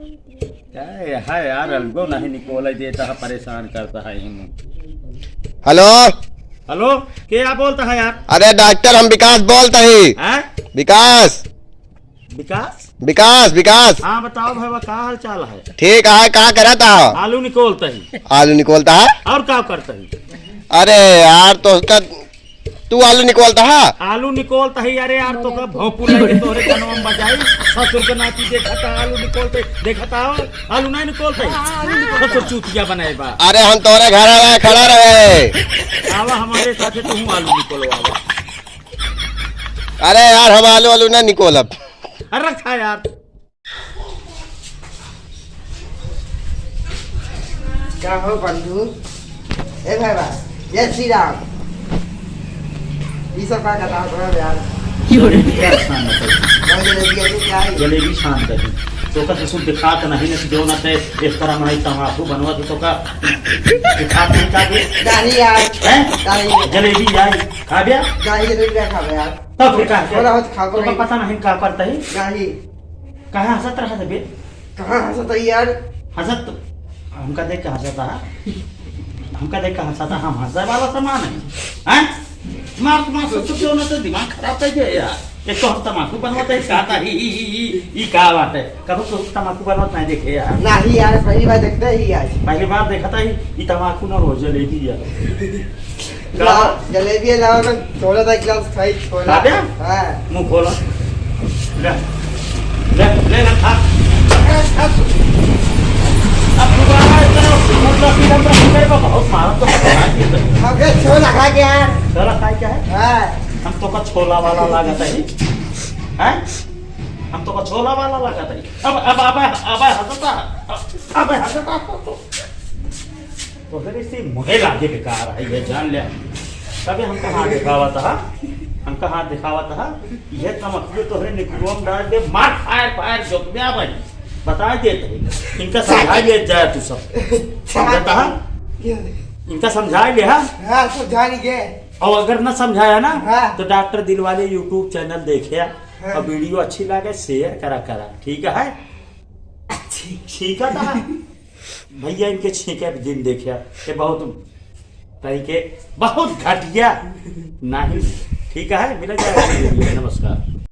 क्या है यार, अलगो नहीं निकोल देता है, परेशान करता है। हेलो हेलो, क्या बोलता है यार? अरे डॉक्टर हम विकास बोलते हैं। विकास विकास? विकास विकास हाँ बताओ भाई, क्या हाल चाल है? ठीक है, कहाँ करा था? आलू निकोलता ही। आलू निकोलता है? और क्या करता है? अरे यार तो उसका तू आलू निकोलता है? आलू निकोलता ही। अरे यार तो भोंपू लगे तोरे कनम बजाई ससुर के नाती देखा था आलू निकोलते, देखा था आलू नहीं निकोलते ससुर चूतिया बनाए बा। अरे हम तोरे घर आए खड़ा रहे। आवा हमारे साथे तू आलू निकोलवा। अरे यार हम आलू आलू नहीं निकोलब। अरे रखा यार। क्या हो बंधु? ए भाई बा, जय श्री राम। ये सब का कहता है यार? जलेबी शान करी तो का सुन दिखात नहीं न जो न ते इस तरह में तमाकू बनवा तो का दिखात नहीं का के गाड़ी यार हैं गाड़ी जलेबी आई खा गया गाड़ी जलेबी खा गया यार। तब फिर का बोला हो खा तो पता नहीं क्या करता है। गाड़ी कहां हंसत रहा था बे? कहां हंसता यार? हंसत हमका देख के हंसता है, हमका देख के हंसता। हम हंसने वाला सामान है हैं? मार तो क्यों ना, तो दिमाग खराब कर गया यार। एक तो हम तमाकू बनवाते हैं, कहता ही क्या बात है? कभी तो तमाकू बनवाते नहीं देखे यार। नहीं यार, पहली बार देखते ही आज। पहली बार देखा था ये तमाकू ना हो जलेबी यार। जलेबी लाओ तो थोड़ा सा गिलास खाई छोला। हां मुंह खोला ले ले ले ना खा। अब दोबारा इतना मतलब कि हम रखते हैं बहुत मारा तो अबे छोला खा के यार। छोला खाए क्या है? हां हम तो का छोला वाला लागत है हैं? हम तो का छोला वाला लागत है। अब हंसता तो फिर इसी मुहे लागे बेकार है ये जान लिया। तभी हम कहाँ दिखावा था, हम कहाँ दिखावा था। ये तमकू तो है निकुम डाल दे मार फायर जो क्या भाई बता देते इनका समझा ले जाए तू सब समझता है इनका समझा ले। हां समझा नहीं गए। और अगर न समझाया ना हाँ। तो डॉक्टर दिलवाले यूट्यूब चैनल देखे और वीडियो अच्छी लगे शेयर करा ठीक है? छीका था भैया इनके छीके दिन देखे कि बहुत तरीके बहुत घटिया नहीं। ठीक है, मिला जाएगा। नमस्कार।